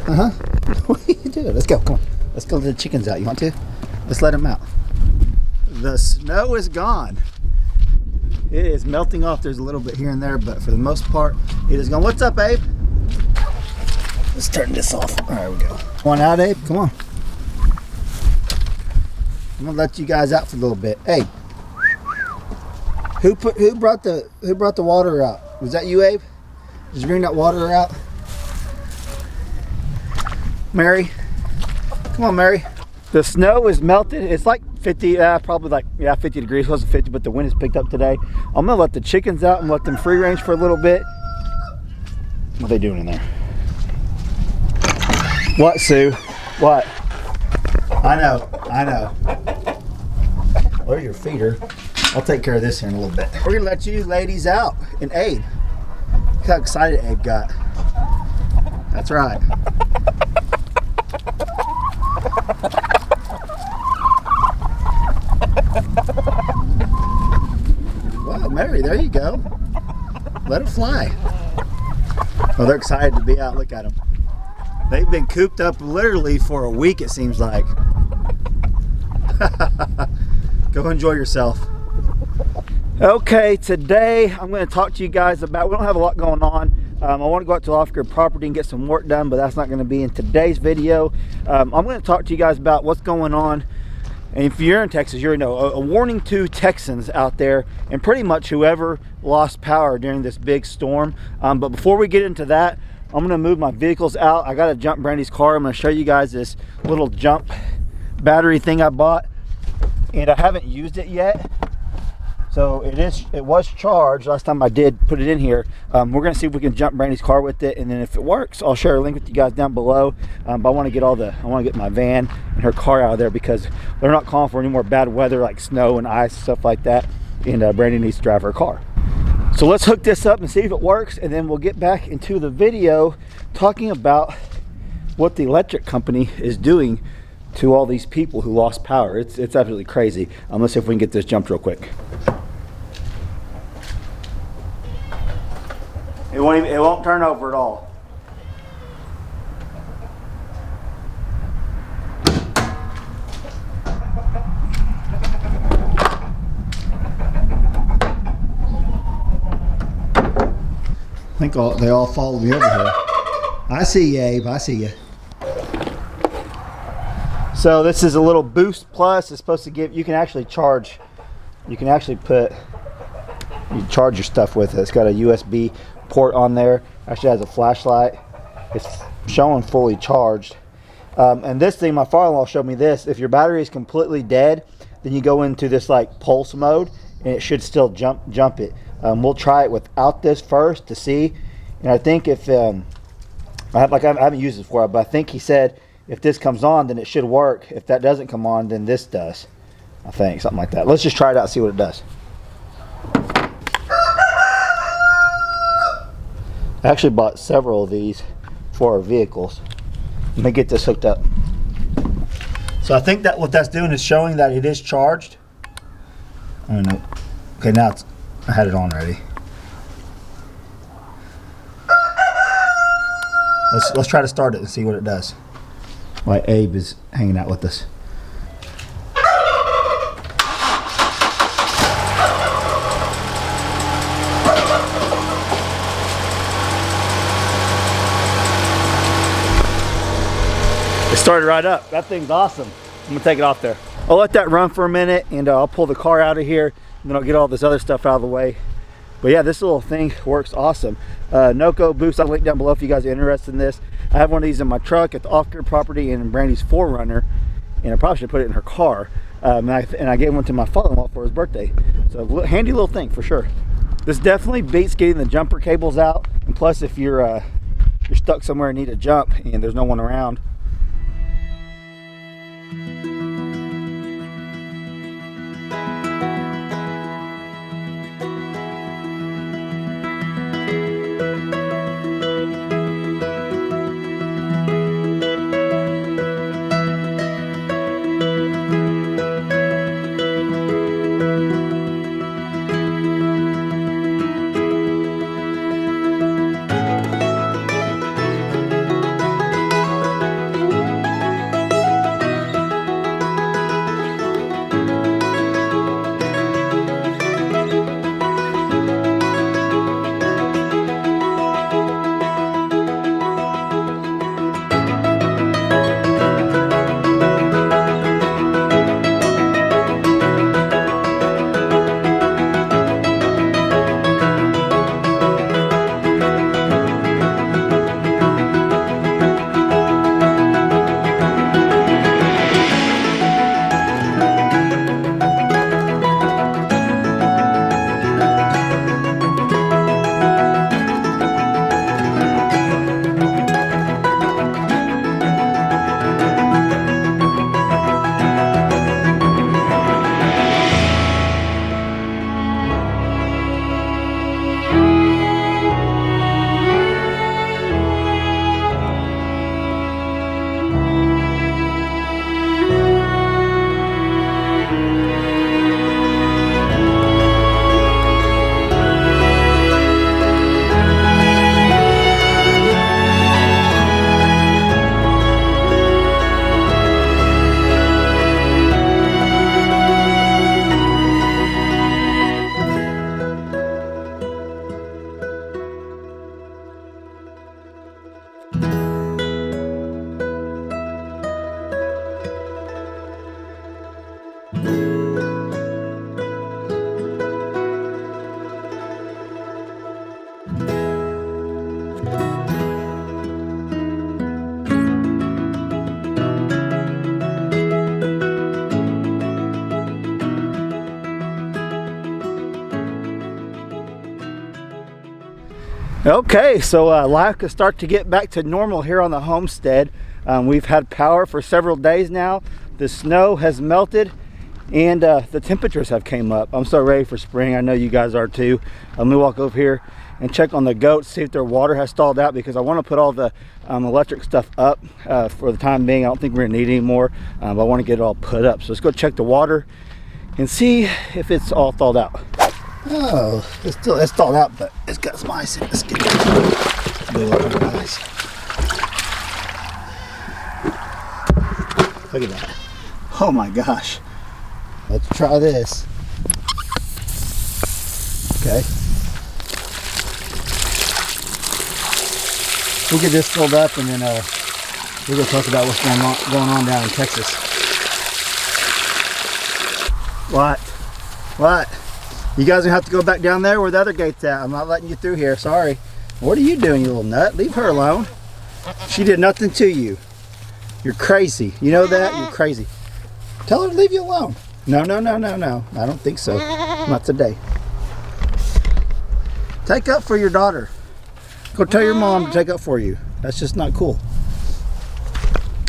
What are you doing? Let's go. Come on. Let's go let the chickens out. You want to? Let's let them out. The snow is gone. It is melting off. There's a little bit here and there, but for the most part, it is gone. What's up, Abe? Let's turn this off. All right, we go. Come on out, Abe. Come on. I'm gonna let you guys out for a little bit. Hey, who brought the water out? Was that you, Abe? Did you bring that water out? Mary, come on, Mary. The snow is melted. It's like 50, probably like 50 degrees. It wasn't 50, but the wind has picked up today. I'm gonna let the chickens out and let them free range for a little bit. What are they doing in there? What, Sue? What? I know. Where your feet are. I'll take care of this here in a little bit. We're gonna let you ladies out. And Abe, look how excited Abe got. That's right. Wow, Mary, there you go. Let it fly. Oh, they're excited to be out. Look at them. They've been cooped up literally for a week, it seems like. Go enjoy yourself. Okay, today I'm going to talk to you guys about, we don't have a lot going on. I want to go out to off-grid property and get some work done, but that's not going to be in today's video. I'm going to talk to you guys about what's going on. And if you're in Texas, you already know, a warning to Texans out there and pretty much whoever lost power during this big storm. But before we get into that, I'm going to move my vehicles out. I got to jump Brandy's car. I'm going to show you guys this little jump battery thing I bought. And I haven't used it yet. So it was charged last time I did put it in here. We're going to see if we can jump Brandy's car with it, and then if it works, I'll share a link with you guys down below. But I want to get my van and her car out of there because they're not calling for any more bad weather like snow and ice, stuff like that. And Brandy needs to drive her car. So let's hook this up and see if it works, and then we'll get back into the video talking about what the electric company is doing to all these people who lost power. It's absolutely crazy. Let's see if we can get this jumped real quick. It won't turn over at all. I think they all follow me over here. I see you, Abe. I see you. So this is a little Boost Plus. It's supposed to give, you can actually charge your stuff with it. It's got a USB port on there. Actually has a flashlight. It's showing fully charged. And this thing, my father-in-law showed me this. If your battery is completely dead, then you go into this like pulse mode, and it should still jump it. We'll try it without this first to see. And I think if I haven't used it before, but I think he said if this comes on, then it should work. If that doesn't come on, then this does. I think something like that. Let's just try it out and see what it does. I actually bought several of these for our vehicles. Let me get this hooked up. So I think that what that's doing is showing that it is charged. I don't know. Okay, now I had it on already. Let's try to start it and see what it does. While Abe is hanging out with us. It started right up. That thing's awesome. I'm gonna take it off there. I'll let that run for a minute, and I'll pull the car out of here, and then I'll get all this other stuff out of the way. But yeah, this little thing works awesome. Noco Boost, I'll link down below if you guys are interested in this. I have one of these in my truck at the off-grid property and in Brandy's 4Runner, and I probably should put it in her car. And I gave one to my father-in-law for his birthday. So handy little thing for sure. This definitely beats getting the jumper cables out, and plus if you're stuck somewhere and need a jump and there's no one around. Okay, so life could start to get back to normal here on the homestead. We've had power for several days now. The snow has melted and the temperatures have came up. I'm so ready for spring. I know you guys are too. Let me walk over here and check on the goats, see if their water has stalled out, because I want to put all the electric stuff up for the time being. I don't think we're gonna need any more, but I want to get it all put up. So let's go check the water and see if it's all thawed out. Oh, it's thawed out, but it's got some ice in it. Let's get it. Ice. Look at that. Oh my gosh. Let's try this. Okay. We'll get this filled up and then we're going to talk about what's going on down in Texas. What? You guys are going to have to go back down there where the other gate's at. I'm not letting you through here. Sorry. What are you doing, you little nut? Leave her alone. She did nothing to you. You're crazy. You know that? You're crazy. Tell her to leave you alone. No. I don't think so. Not today. Take up for your daughter. Go tell your mom to take up for you. That's just not cool.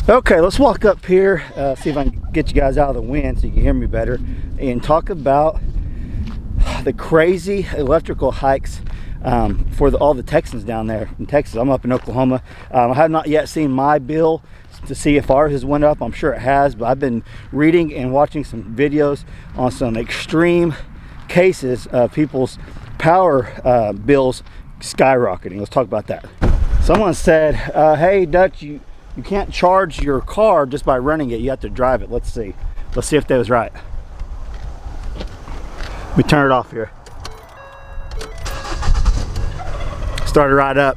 Okay, let's walk up here, see if I can get you guys out of the wind so you can hear me better, and talk about the crazy electrical hikes for all the Texans down there in Texas. I'm up in Oklahoma. I have not yet seen my bill to see if ours has went up. I'm sure it has, but I've been reading and watching some videos on some extreme cases of people's power bills skyrocketing. Let's talk about that. Someone said, hey Dutch, you can't charge your car just by running it. You have to drive it. Let's see if that was right. Let me turn it off here. Started right up.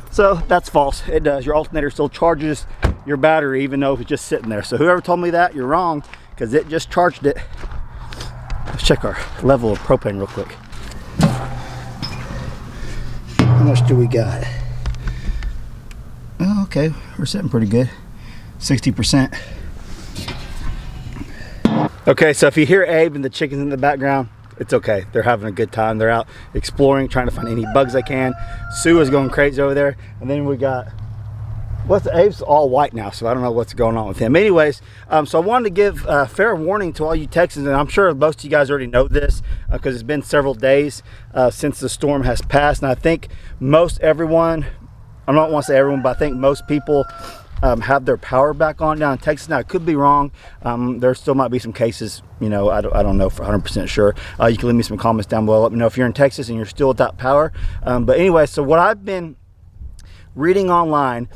So that's false. It does. Your alternator still charges your battery even though it's just sitting there. So whoever told me that, you're wrong, because it just charged it. Let's check our level of propane real quick. How much do we got? Oh, okay, we're sitting pretty good. 60%. Okay, so if you hear Abe and the chickens in the background, it's okay. They're having a good time. They're out exploring, trying to find any bugs they can. Sue is going crazy over there. And then we got, Abe's all white now, so I don't know what's going on with him. Anyways, so I wanted to give fair warning to all you Texans, and I'm sure most of you guys already know this because it's been several days since the storm has passed. And I think most everyone, I don't want to say everyone, but I think most people have their power back on down in Texas. Now, I could be wrong. There still might be some cases, you know, I don't know for 100% sure. You can leave me some comments down below. Let me know if you're in Texas and you're still without power. But anyway, so what I've been reading online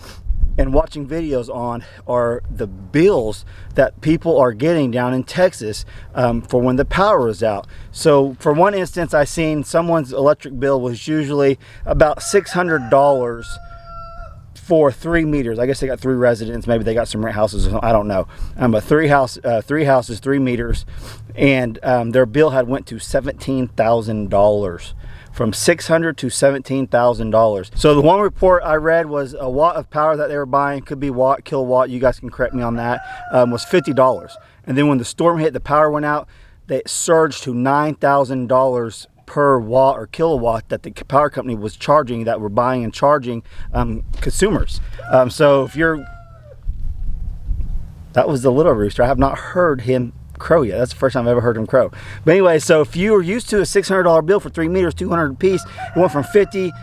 and watching videos on are the bills that people are getting down in Texas for when the power is out. So for one instance, I seen someone's electric bill was usually about $600 for 3 meters. I guess they got 3 residents, maybe they got some rent houses, I don't know. But three houses, 3 meters, and their bill had went to $17,000. From $600 to $17,000. So the one report I read was a watt of power that they were buying, could be watt, kilowatt, you guys can correct me on that, was $50. And then when the storm hit, the power went out, they surged to $9,000 per watt or kilowatt that the power company was charging, that were buying and charging consumers. So if you're, that was the little rooster. I have not heard him crow yet. That's the first time I've ever heard him crow. But anyway, so if you were used to a $600 bill for 3 meters, 200 a piece, it went from 50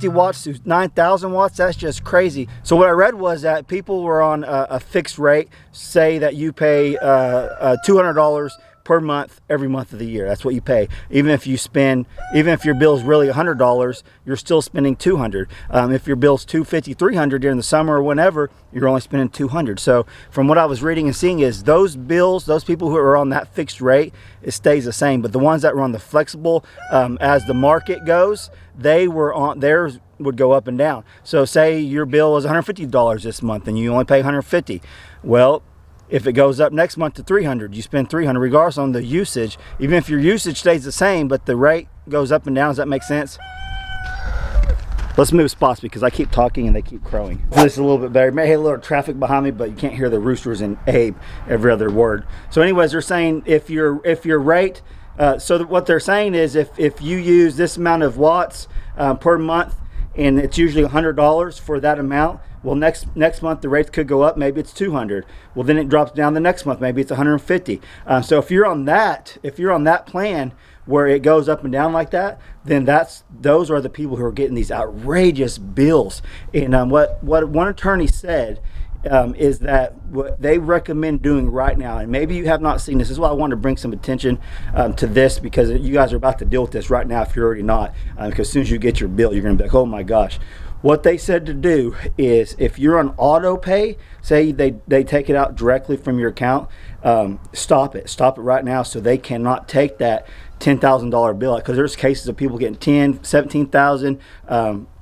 watts to 9,000 watts. That's just crazy. So what I read was that people were on a fixed rate, say that you pay $200 per month every month of the year. That's what you pay. Even if your bill is really $100, you're still spending $200. If your bill's $250, $300 during the summer or whenever, you're only spending $200. So from what I was reading and seeing is those bills, those people who are on that fixed rate, it stays the same. But the ones that were on the flexible, as the market goes, they were on, theirs would go up and down. So say your bill is $150 this month and you only pay $150. Well, if it goes up next month to $300, you spend $300 regardless on the usage. Even if your usage stays the same, but the rate goes up and down. Does that make sense? Let's move spots because I keep talking and they keep crowing. This is a little bit better. May have a little traffic behind me, but you can't hear the roosters and Abe every other word. So anyways, they're saying if your rate What they're saying is if you use this amount of watts per month, and it's usually $100 for that amount. Well, next month the rates could go up. Maybe it's $200. Well, then it drops down the next month. Maybe it's $150. So if you're on that plan where it goes up and down like that, then those are the people who are getting these outrageous bills. And what one attorney said is that what they recommend doing right now, and maybe you have not seen this is why I wanted to bring some attention to this, because you guys are about to deal with this right now if you're already not, because as soon as you get your bill, you're going to be like, oh my gosh. What they said to do is, if you're on auto pay, say they take it out directly from your account, stop it right now, so they cannot take that $10,000 bill, because there's cases of people getting 10, 17,000,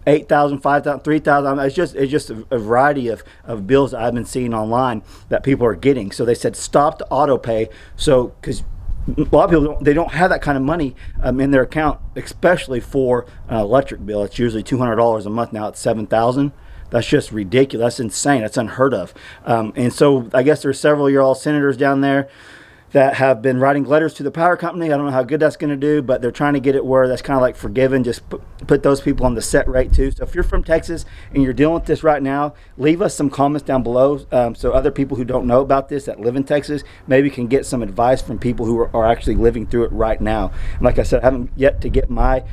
8,000, 5,000, 3,000. It's just a variety of bills that I've been seeing online that people are getting. So they said stop the auto pay. So because a lot of people don't have that kind of money in their account, especially for an electric bill. It's usually $200 a month. Now it's $7,000. That's just ridiculous. That's insane. That's unheard of. And so I guess there's several of your all senators down there that have been writing letters to the power company. I don't know how good that's going to do, but they're trying to get it where that's kind of like forgiven. Just put those people on the set rate too. So if you're from Texas and you're dealing with this right now, leave us some comments down below, so other people who don't know about this that live in Texas maybe can get some advice from people who are actually living through it right now. And like I said, I haven't yet to get my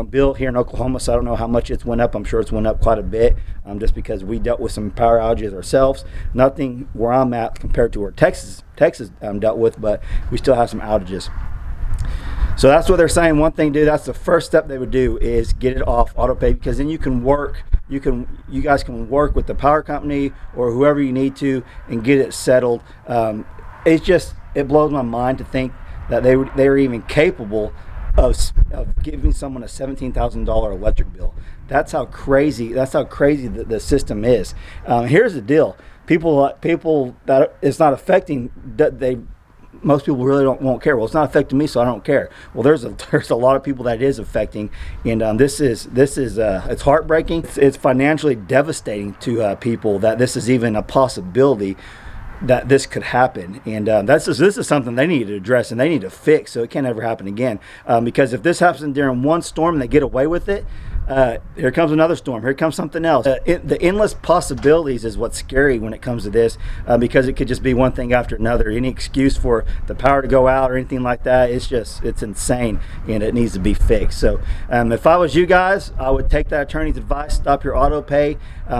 bill here in Oklahoma, so I don't know how much it's went up. I'm sure it's went up quite a bit, just because we dealt with some power outages ourselves. Nothing where I'm at compared to where Texas dealt with, but we still have some outages. So that's what they're saying. One thing, dude, that's the first step they would do, is get it off auto pay, because then you can work. You guys can work with the power company or whoever you need to and get it settled. It blows my mind to think that they were even capable of giving someone a $17,000 electric bill. That's how crazy the system is. Here's the deal. People that it's not affecting, most people really won't care. Well, it's not affecting me, so I don't care. Well, there's a lot of people that it is affecting, and this is it's heartbreaking. It's financially devastating to people that this is even a possibility that this could happen. And this is something they need to address and they need to fix, so it can't ever happen again. Because if this happens during one storm and they get away with it, here comes another storm. Here comes something else. The endless possibilities is what's scary when it comes to this, because it could just be one thing after another. Any excuse for the power to go out or anything like that, it's insane, and it needs to be fixed. So if I was you guys, I would take that attorney's advice. Stop your auto pay.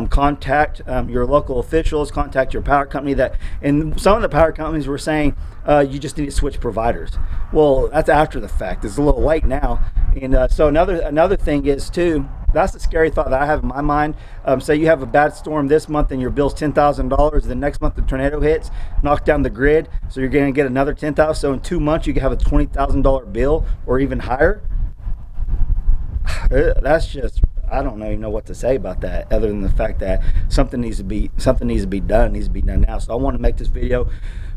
Contact your local officials. Contact your power company. And some of the power companies were saying you just need to switch providers. Well, that's after the fact. It's a little late now. And so another thing is too, that's the scary thought that I have in my mind. Say you have a bad storm this month and your bill's $10,000. The next month the tornado hits, knocks down the grid, so you're going to get another $10,000. So in 2 months you could have a $20,000 bill or even higher. That's just, I don't even know what to say about that, other than the fact that something needs to be done. It needs to be done now. So I want to make this video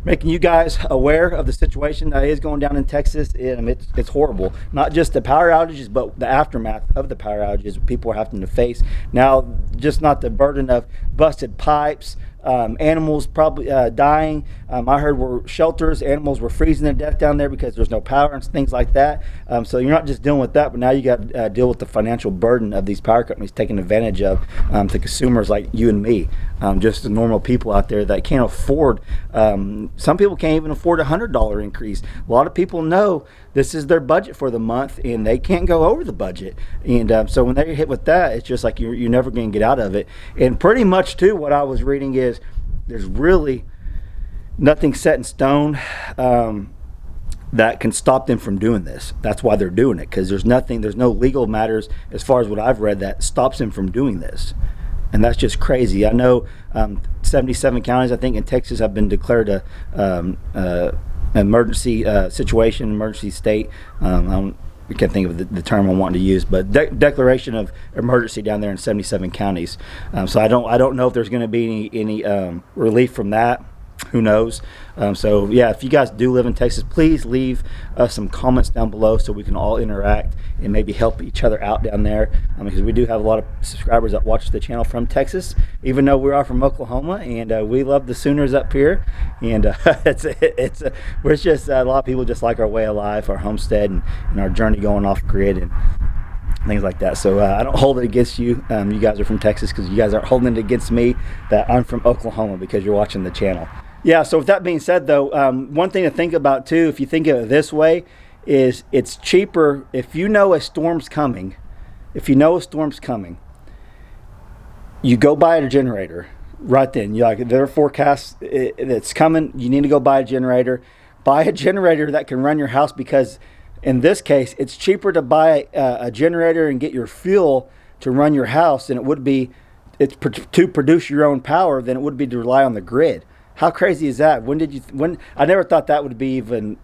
making you guys aware of the situation that is going down in Texas. It's horrible. Not just the power outages, but the aftermath of the power outages people are having to face. Now, just not the burden of busted pipes, animals probably dying. I heard where shelters, animals were freezing to death down there because there's no power and things like that. So you're not just dealing with that, but now you got to deal with the financial burden of these power companies taking advantage of the consumers like you and me, just the normal people out there that can't afford. Some people can't even afford a $100 increase. A lot of people know this is their budget for the month, and they can't go over the budget. And so when they're hit with that, it's just like you're never going to get out of it. And pretty much too, what I was reading is there's really nothing set in stone that can stop them from doing this. That's why they're doing it, because there's no legal matters as far as what I've read that stops them from doing this. And that's just crazy. I know 77 counties, I think, in Texas have been declared a emergency situation, emergency state. I can't think of the term I wanted to use, but declaration of emergency down there in 77 counties. So I don't know if there's going to be any relief from that. Who knows? So yeah, if you guys do live in Texas, please leave some comments down below so we can all interact and maybe help each other out down there, because we do have a lot of subscribers that watch the channel from Texas, even though we are from Oklahoma, and we love the Sooners up here, and we're just a lot of people just like our way of life, our homestead, and our journey going off grid and things like that. So I don't hold it against you. You guys are from Texas, because you guys aren't holding it against me that I'm from Oklahoma because you're watching the channel. Yeah, so with that being said, though, one thing to think about too, if you think of it this way, is it's cheaper if you know a storm's coming. If you know a storm's coming, you go buy a generator right then. You like, there are forecasts that's coming. You need to go buy a generator. Buy a generator that can run your house, because in this case, it's cheaper to buy a generator and get your fuel to run your house than it would be to produce your own power than it would be to rely on the grid. How crazy is that? When I never thought that would be even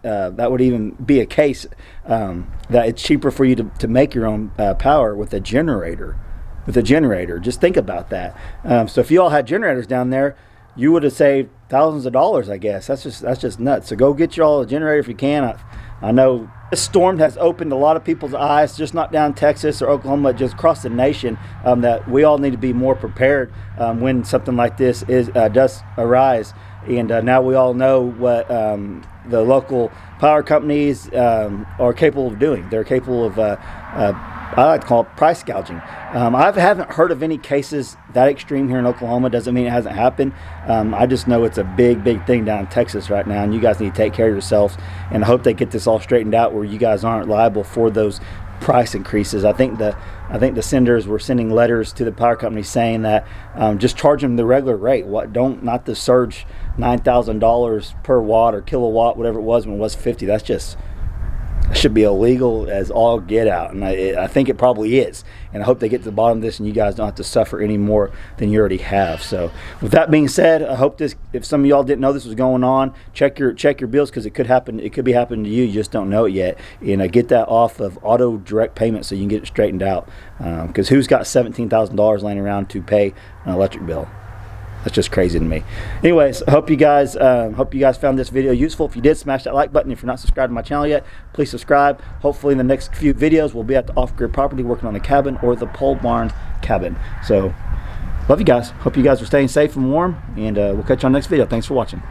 be a case, that it's cheaper for you to make your own power with a generator. Just think about that. So if you all had generators down there, you would have saved thousands of dollars, I guess. That's just nuts. So go get you all a generator if you can. I know this storm has opened a lot of people's eyes, just not down Texas or Oklahoma, just across the nation, that we all need to be more prepared when something like this does arise. And now we all know what the local power companies are capable of doing. They're capable of, I like to call it price gouging. I haven't heard of any cases that extreme here in Oklahoma. Doesn't mean it hasn't happened. I just know it's a big thing down in Texas right now, and you guys need to take care of yourselves. And I hope they get this all straightened out where you guys aren't liable for those price increases. I think the senators were sending letters to the power company saying that just charge them the regular rate. Not the surge $9,000 per watt or kilowatt, whatever it was when it was 50. That should be illegal as all get out, and I think it probably is. And I hope they get to the bottom of this, and you guys don't have to suffer any more than you already have. So, with that being said, I hope this. If some of y'all didn't know this was going on, check your bills, because it could happen. It could be happening to you. You just don't know it yet. And get that off of auto direct payment so you can get it straightened out. Because who's got $17,000 laying around to pay an electric bill? That's just crazy to me. Anyways, I hope you guys found this video useful. If you did, smash that like button. If you're not subscribed to my channel yet, please subscribe. Hopefully in the next few videos, we'll be at the off-grid property working on the cabin or the pole barn cabin. So, love you guys. Hope you guys are staying safe and warm, and we'll catch you on the next video. Thanks for watching.